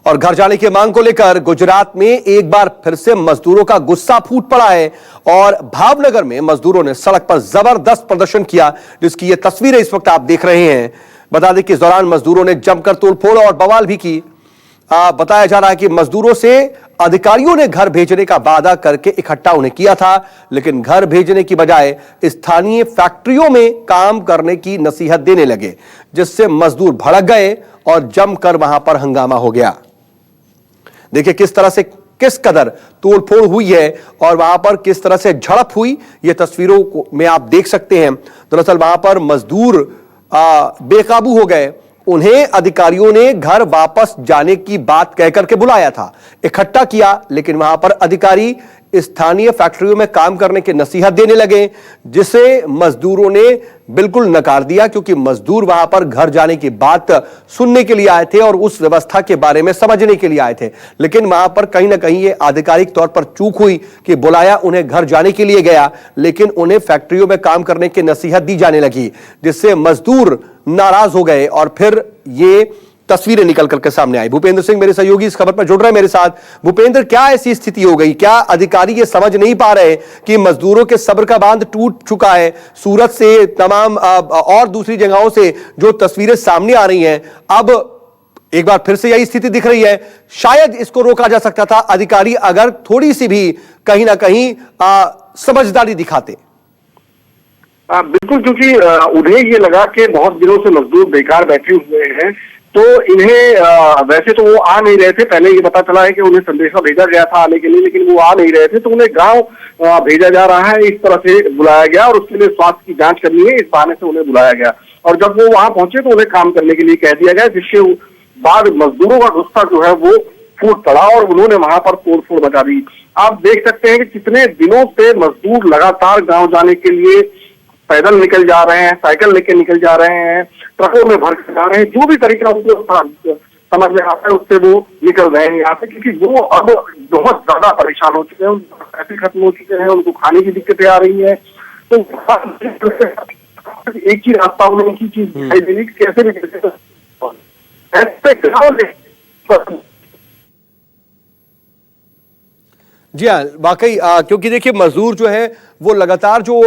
और घर जाने की मांग को लेकर गुजरात में एक बार फिर से मजदूरों का गुस्सा फूट पड़ा है और भावनगर में मजदूरों ने सड़क पर जबरदस्त प्रदर्शन किया, जिसकी ये तस्वीरें इस वक्त आप देख रहे हैं। बता दें कि इस दौरान मजदूरों ने जमकर तोड़फोड़ और बवाल भी की। बताया जा रहा है कि मजदूरों से अधिकारियों ने घर भेजने का वादा करके इकट्ठा उन्हें किया था, लेकिन घर भेजने की बजाय स्थानीय फैक्ट्रियों में काम करने की नसीहत देने लगे, जिससे मजदूर भड़क गए और जमकर वहां पर हंगामा हो गया। देखिए किस तरह से किस कदर तोड़फोड़ हुई है और वहां पर किस तरह से झड़प हुई, यह तस्वीरों में आप देख सकते हैं। दरअसल वहां पर मजदूर बेकाबू हो गए। उन्हें अधिकारियों ने घर वापस जाने की बात कहकर के बुलाया था, इकट्ठा किया, लेकिन वहां पर अधिकारी स्थानीय फैक्ट्रियों में काम करने की नसीहत देने लगे, जिसे मजदूरों ने बिल्कुल नकार दिया, क्योंकि मजदूर वहां पर घर जाने की बात सुनने के लिए आए थे और उस व्यवस्था के बारे में समझने के लिए आए थे। लेकिन वहां पर कहीं ना कहीं ये आधिकारिक तौर पर चूक हुई कि बुलाया उन्हें घर जाने के लिए गया, लेकिन उन्हें फैक्ट्रियों में काम करने की नसीहत दी जाने लगी, जिससे मजदूर नाराज हो गए और फिर ये तस्वीरें निकल करके सामने आई। भूपेंद्र सिंह मेरे सहयोगी इस खबर पर जुड़ रहे हैं मेरे साथ। भूपेंद्र, क्या ऐसी स्थिति हो गई? क्या अधिकारी ये समझ नहीं पा रहे कि मजदूरों के सब्र का बांध टूट चुका है? सूरत से तमाम और दूसरी जगहों से जो तस्वीरें सामने आ रही हैं, अब एक बार फिर से यही स्थिति दिख रही है। शायद इसको रोका जा सकता था अधिकारी अगर थोड़ी सी भी कहीं ना कहीं समझदारी दिखाते। बिल्कुल, क्योंकि उन्हें ये लगा कि बहुत दिनों से मजदूर बेकार बैठे हुए हैं, तो इन्हें वैसे तो वो आ नहीं रहे थे। पहले ये पता चला है कि उन्हें संदेशा भेजा गया था आने के लिए, लेकिन वो आ नहीं रहे थे, तो उन्हें गांव भेजा जा रहा है, इस तरह से बुलाया गया और उसके लिए स्वास्थ्य की जांच करनी है, इस बहाने से उन्हें बुलाया गया। और जब वो वहां पहुंचे तो उन्हें काम करने के लिए कह दिया गया, जिसके बाद मजदूरों का गुस्सा जो है वो फूट पड़ा और उन्होंने वहां पर तोड़फोड़ मचा दी। आप देख सकते हैं कि कितने दिनों से मजदूर लगातार गाँव जाने के लिए पैदल निकल जा रहे हैं, साइकिल लेके निकल जा रहे हैं, ट्रकों में भर के जा रहे हैं, जो भी तरीका उनको समझ में आता है उससे वो निकल रहे हैं यहाँ से, क्योंकि वो अब बहुत ज्यादा परेशान हो चुके हैं, उनके पैसे खत्म हो चुके हैं, उनको खाने की दिक्कतें आ रही है। तो एक ही रास्ता उन्हें एक ही चीज दिखाई दे रही, कैसे भी जी हाँ, वाकई क्योंकि देखिए मजदूर जो है वो लगातार जो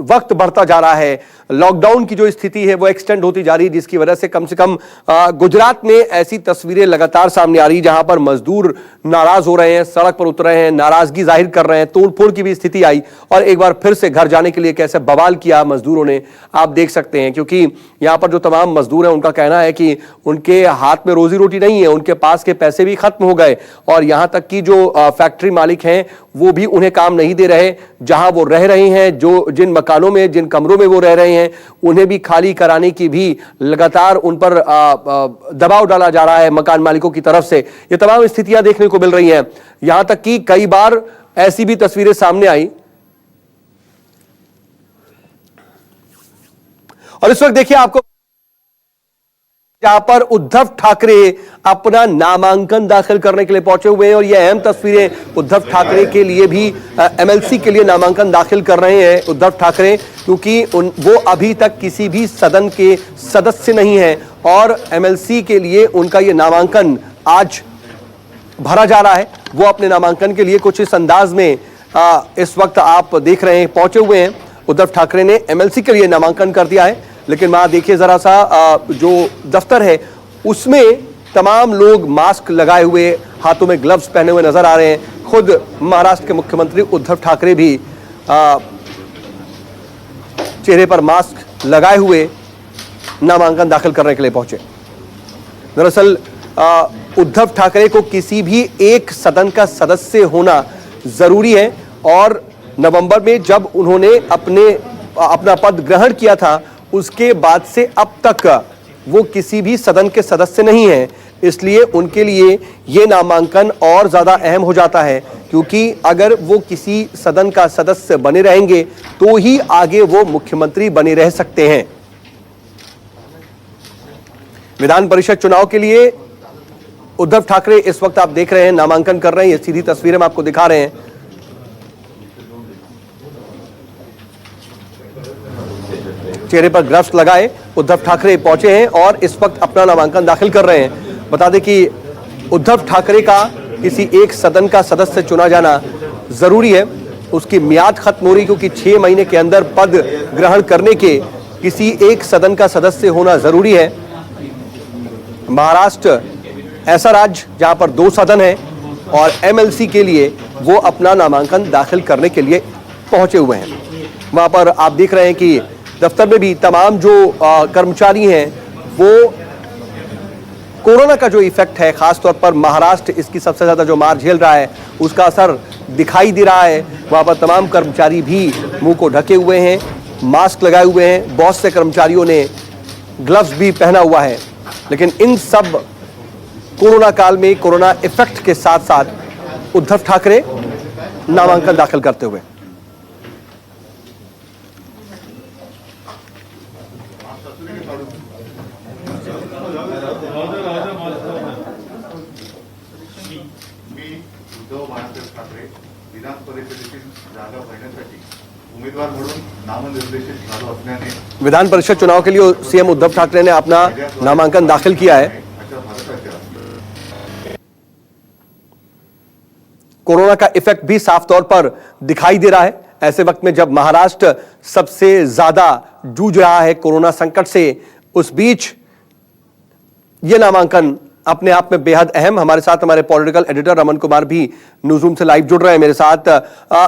वक्त बढ़ता जा रहा है, लॉकडाउन की जो स्थिति है वो एक्सटेंड होती जा रही है, जिसकी वजह से कम गुजरात में ऐसी तस्वीरें लगातार सामने आ रही है जहां पर मजदूर नाराज हो रहे हैं, सड़क पर उतर रहे हैं, नाराजगी जाहिर कर रहे हैं, तोड़फोड़ की भी स्थिति आई और एक बार फिर से घर जाने के लिए कैसे बवाल किया मजदूरों ने, आप देख सकते हैं। क्योंकि यहाँ पर जो तमाम मजदूर हैं उनका कहना है कि उनके हाथ में रोजी रोटी नहीं है, उनके पास के पैसे भी खत्म हो गए और यहाँ तक कि जो फैक्ट्री मालिक हैं वो भी उन्हें काम नहीं दे रहे, जहां वो रह रहे हैं, जो जिन मकानों में जिन कमरों में वो रह रहे हैं उन्हें भी खाली कराने की भी लगातार उन पर दबाव डाला जा रहा है मकान मालिकों की तरफ से। ये तमाम स्थितियां देखने को मिल रही हैं। यहां तक कि कई बार ऐसी भी तस्वीरें सामने आई और इस वक्त देखिए आपको जहां पर उद्धव ठाकरे अपना नामांकन दाखिल करने के लिए पहुंचे हुए हैं और ये अहम तस्वीरें उद्धव ठाकरे के लिए भी एमएलसी के लिए नामांकन दाखिल कर रहे हैं उद्धव ठाकरे, क्योंकि वो अभी तक किसी भी सदन के सदस्य नहीं हैं और एमएलसी के लिए उनका ये नामांकन आज भरा जा रहा है। वो अपने नामांकन के लिए कुछ इस अंदाज में इस वक्त आप देख रहे हैं पहुंचे हुए हैं। उद्धव ठाकरे ने एमएलसी के लिए नामांकन कर दिया है, लेकिन वहां देखिए जरा सा जो दफ्तर है उसमें तमाम लोग मास्क लगाए हुए, हाथों में ग्लव्स पहने हुए नजर आ रहे हैं। खुद महाराष्ट्र के मुख्यमंत्री उद्धव ठाकरे भी चेहरे पर मास्क लगाए हुए नामांकन दाखिल करने के लिए पहुंचे। दरअसल उद्धव ठाकरे को किसी भी एक सदन का सदस्य होना जरूरी है और नवंबर में जब उन्होंने अपना पद ग्रहण किया था उसके बाद से अब तक वो किसी भी सदन के सदस्य नहीं हैं, इसलिए उनके लिए ये नामांकन और ज्यादा अहम हो जाता है, क्योंकि अगर वो किसी सदन का सदस्य बने रहेंगे तो ही आगे वो मुख्यमंत्री बने रह सकते हैं। विधान परिषद चुनाव के लिए उद्धव ठाकरे इस वक्त आप देख रहे हैं नामांकन कर रहे हैं, ये सीधी तस्वीरें हम आपको दिखा रहे हैं। चेहरे पर ग्लव्स लगाए उद्धव ठाकरे पहुंचे हैं और इस वक्त अपना नामांकन दाखिल कर रहे हैं। बता दें कि उद्धव ठाकरे का किसी एक सदन का सदस्य चुना जाना जरूरी है। उसकी मियाद खत्म हो रही, क्योंकि 6 महीने के अंदर पद ग्रहण करने के किसी एक सदन का सदस्य होना जरूरी है। महाराष्ट्र ऐसा राज्य जहां पर 2 सदन है और एमएलसी के लिए वो अपना नामांकन दाखिल करने के लिए पहुंचे हुए हैं। वहां पर आप देख रहे हैं कि दफ्तर में भी तमाम जो कर्मचारी हैं वो कोरोना का जो इफेक्ट है, खासतौर पर महाराष्ट्र इसकी सबसे ज्यादा जो मार झेल रहा है, उसका असर दिखाई दे रहा है। वहां पर तमाम कर्मचारी भी मुंह को ढके हुए हैं, मास्क लगाए हुए हैं, बहुत से कर्मचारियों ने ग्लव्स भी पहना हुआ है। लेकिन इन सब कोरोना काल में कोरोना इफेक्ट के साथ साथ उद्धव ठाकरे नामांकन दाखिल करते हुए उद्धव बाळासाहेब ठाकरे विधान परिषदेतील जागा भरण्यासाठी उमेदवार म्हणून नामनिर्देशित झालो असल्याने विधान परिषद चुनाव के लिए सीएम उद्धव ठाकरे ने अपना नामांकन दाखिल किया है। अशा भारताच्या कोरोना का इफेक्ट भी साफ तौर पर दिखाई दे रहा है। ऐसे वक्त में जब महाराष्ट्र सबसे ज्यादा जूझ रहा है कोरोना संकट से, उस बीच यह नामांकन अपने आप में बेहद अहम। हमारे साथ हमारे पॉलिटिकल एडिटर रमन कुमार भी न्यूज़रूम से लाइव जुड़ रहे हैं मेरे साथ।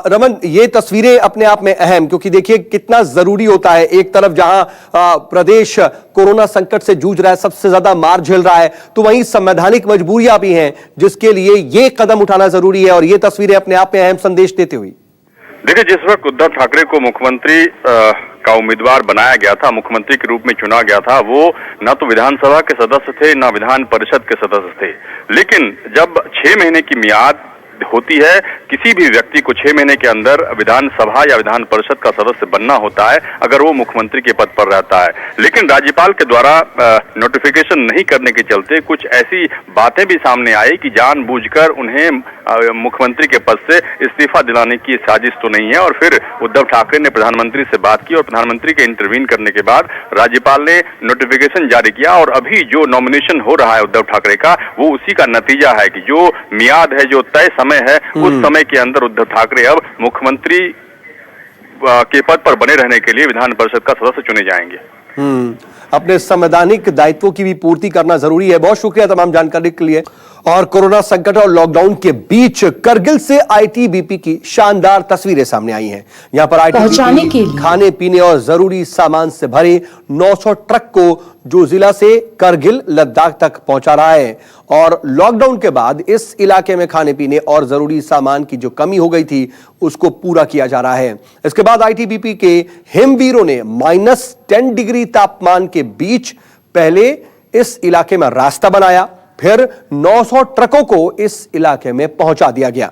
रमन, ये तस्वीरें अपने आप में अहम, क्योंकि देखिए कितना जरूरी होता है। एक तरफ जहां प्रदेश कोरोना संकट से जूझ रहा है, सबसे ज्यादा मार झेल रहा है, तो वहीं संवैधानिक मजबूरियां भी हैं जिसके लिए ये कदम उठाना जरूरी है, और ये तस्वीरें अपने आप में अहम संदेश देते हुए। देखिए, जिस वक्त उद्धव ठाकरे को मुख्यमंत्री का उम्मीदवार बनाया गया था, मुख्यमंत्री के रूप में चुना गया था, वो न तो विधानसभा के सदस्य थे न विधान परिषद के सदस्य थे। लेकिन जब 6 महीने की मियाद होती है, किसी भी व्यक्ति को 6 महीने के अंदर विधानसभा या विधान परिषद का सदस्य बनना होता है अगर वो मुख्यमंत्री के पद पर रहता है। लेकिन राज्यपाल के द्वारा नोटिफिकेशन नहीं करने के चलते कुछ ऐसी बातें भी सामने आई कि जानबूझकर उन्हें मुख्यमंत्री के पद से इस्तीफा दिलाने की साजिश तो नहीं है। और फिर उद्धव ठाकरे ने प्रधानमंत्री से बात की और प्रधानमंत्री के इंटरवीन करने के बाद राज्यपाल ने नोटिफिकेशन जारी किया। और अभी जो नॉमिनेशन हो रहा है उद्धव ठाकरे का, वो उसी का नतीजा है कि जो मियाद है, जो तय समय है, उस समय के अंदर उद्धव ठाकरे अब मुख्यमंत्री के पद पर बने रहने के लिए विधान परिषद का सदस्य चुने जाएंगे। अपने संवैधानिक दायित्वों की भी पूर्ति करना जरूरी है। बहुत शुक्रिया तमाम जानकारी के लिए। और कोरोना संकट और लॉकडाउन के बीच करगिल से आईटीबीपी की शानदार तस्वीरें सामने आई हैं। यहां पर आईटीबीपी खाने पीने और जरूरी सामान से भरे 900 ट्रक को जो जिला से करगिल लद्दाख तक पहुंचा रहा है। और लॉकडाउन के बाद इस इलाके में खाने पीने और जरूरी सामान की जो कमी हो गई थी, उसको पूरा किया जा रहा है। इसके बाद आईटीबीपी के हिमवीरों ने -10 डिग्री तापमान के बीच पहले इस इलाके में रास्ता बनाया, फिर 900 ट्रकों को इस इलाके में पहुंचा दिया गया।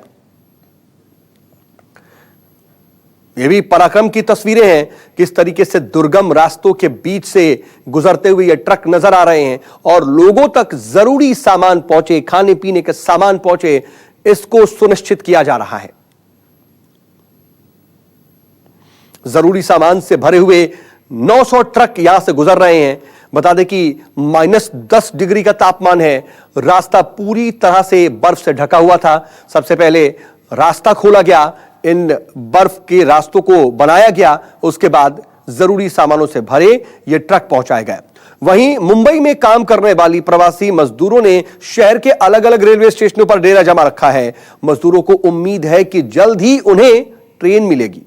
ये भी पराक्रम की तस्वीरें हैं, किस तरीके से दुर्गम रास्तों के बीच से गुजरते हुए ये ट्रक नजर आ रहे हैं और लोगों तक जरूरी सामान पहुंचे, खाने पीने के सामान पहुंचे, इसको सुनिश्चित किया जा रहा है। जरूरी सामान से भरे हुए 900 ट्रक यहां से गुजर रहे हैं। बता दें कि -10 डिग्री का तापमान है, रास्ता पूरी तरह से बर्फ से ढका हुआ था। सबसे पहले रास्ता खोला गया, इन बर्फ के रास्तों को बनाया गया, उसके बाद जरूरी सामानों से भरे ये ट्रक पहुंचाए गए। वहीं मुंबई में काम करने वाली प्रवासी मजदूरों ने शहर के अलग अलग रेलवे स्टेशनों पर डेरा जमा रखा है। मजदूरों को उम्मीद है कि जल्द ही उन्हें ट्रेन मिलेगी।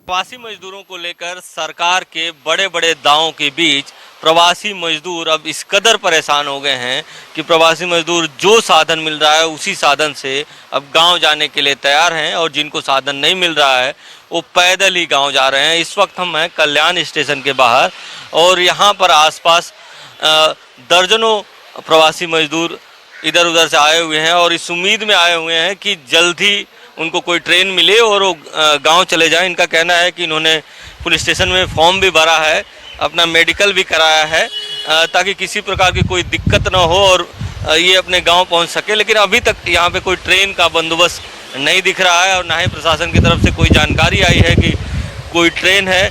प्रवासी मजदूरों को लेकर सरकार के बड़े बड़े दावों के बीच प्रवासी मजदूर अब इस कदर परेशान हो गए हैं कि प्रवासी मजदूर जो साधन मिल रहा है उसी साधन से अब गांव जाने के लिए तैयार हैं, और जिनको साधन नहीं मिल रहा है वो पैदल ही गांव जा रहे हैं। इस वक्त हम हैं कल्याण स्टेशन के बाहर, और यहाँ पर आसपास दर्जनों प्रवासी मजदूर इधर उधर से आए हुए हैं और इस उम्मीद में आए हुए हैं कि जल्द ही उनको कोई ट्रेन मिले और वो गांव चले जाएं। इनका कहना है कि इन्होंने पुलिस स्टेशन में फॉर्म भी भरा है, अपना मेडिकल भी कराया है, ताकि किसी प्रकार की कोई दिक्कत ना हो और ये अपने गांव पहुंच सके। लेकिन अभी तक यहाँ पे कोई ट्रेन का बंदोबस्त नहीं दिख रहा है और ना ही प्रशासन की तरफ से कोई जानकारी आई है कि कोई ट्रेन है।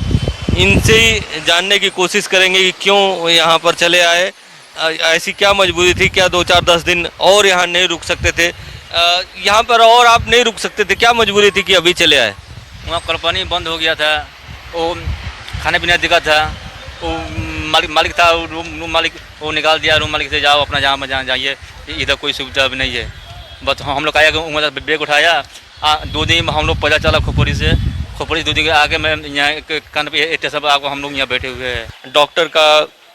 इनसे ही जानने की कोशिश करेंगे कि क्यों यहाँ पर चले आए, ऐसी क्या मजबूरी थी, क्या 2-4-10 दिन और यहाँ नहीं रुक सकते थे? यहाँ पर और आप नहीं रुक सकते थे, क्या मजबूरी थी कि अभी चले आए? वहाँ कंपनी बंद हो गया था, वो खाने पीने दिक्कत था, वो मालिक था, रूम मालिक वो निकाल दिया, रूम मालिक से जाओ अपना जहाँ जाइए, इधर कोई सुविधा भी नहीं है। बस हम लोग आया, बैग उठाया, 2 दिन हम लोग पता चला खोपड़ी 2 दिन के आगे मैं यहाँ कान पे स्टेशन पर आकर हम लोग यहाँ बैठे हुए हैं। डॉक्टर का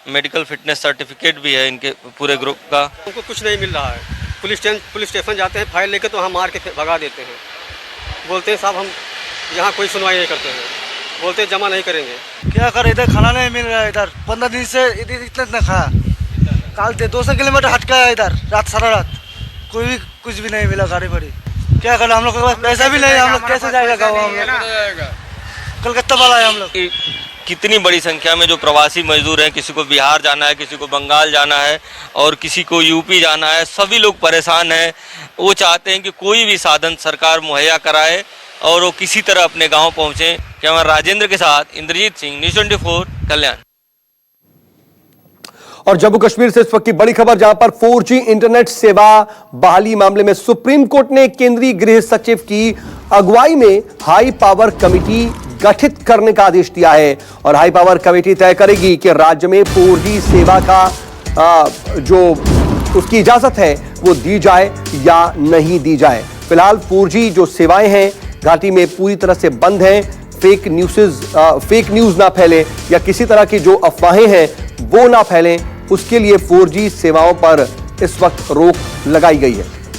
मेडिकल फिटनेस सर्टिफिकेट भी है इनके पूरे ग्रुप का। उनको कुछ नहीं मिल रहा है। पुलिस स्टेशन जाते हैं, फाइल लेकर तो वहाँ मार के भगा देते हैं। बोलते हैं साहब हम यहाँ कोई सुनवाई नहीं करते हैं, बोलते हैं जमा नहीं करेंगे। क्या करें, इधर खाना नहीं मिल रहा है। इधर 15 दिन से इतना खाया, काल से 200 किलोमीटर हट गया इधर, रात सारा रात कोई भी कुछ भी नहीं मिला। गाड़ी बड़ी क्या करें, हम लोग के पास पैसा भी नहीं, हम लोग कैसे जाएगा गाँव? कलकत्ता वाला है हम लोग। कितनी बड़ी संख्या में जो प्रवासी मजदूर हैं, किसी को बिहार जाना है, किसी को बंगाल जाना है और किसी को यूपी जाना है, सभी लोग परेशान हैं। वो चाहते हैं कि कोई भी साधन सरकार मुहैया कराए और वो किसी तरह अपने गांव पहुंचे। कैमरा राजेंद्र के साथ इंद्रजीत सिंह, न्यूज़ 24 कल्याण। और जम्मू कश्मीर से इस वक्त की बड़ी खबर, जहां पर 4G इंटरनेट सेवा बहाली मामले में सुप्रीम कोर्ट ने केंद्रीय गृह सचिव की अगुवाई में हाई पावर कमेटी गठित करने का आदेश दिया है। और हाई पावर कमेटी तय करेगी कि राज्य में 4G सेवा का जो उसकी इजाजत है वो दी जाए या नहीं दी जाए। फिलहाल 4G जो सेवाएं हैं घाटी में पूरी तरह से बंद हैं। फेक न्यूज ना फैले या किसी तरह की जो अफवाहें हैं वो ना फैलें, उसके लिए 4G सेवाओं पर इस वक्त रोक लगाई गई है।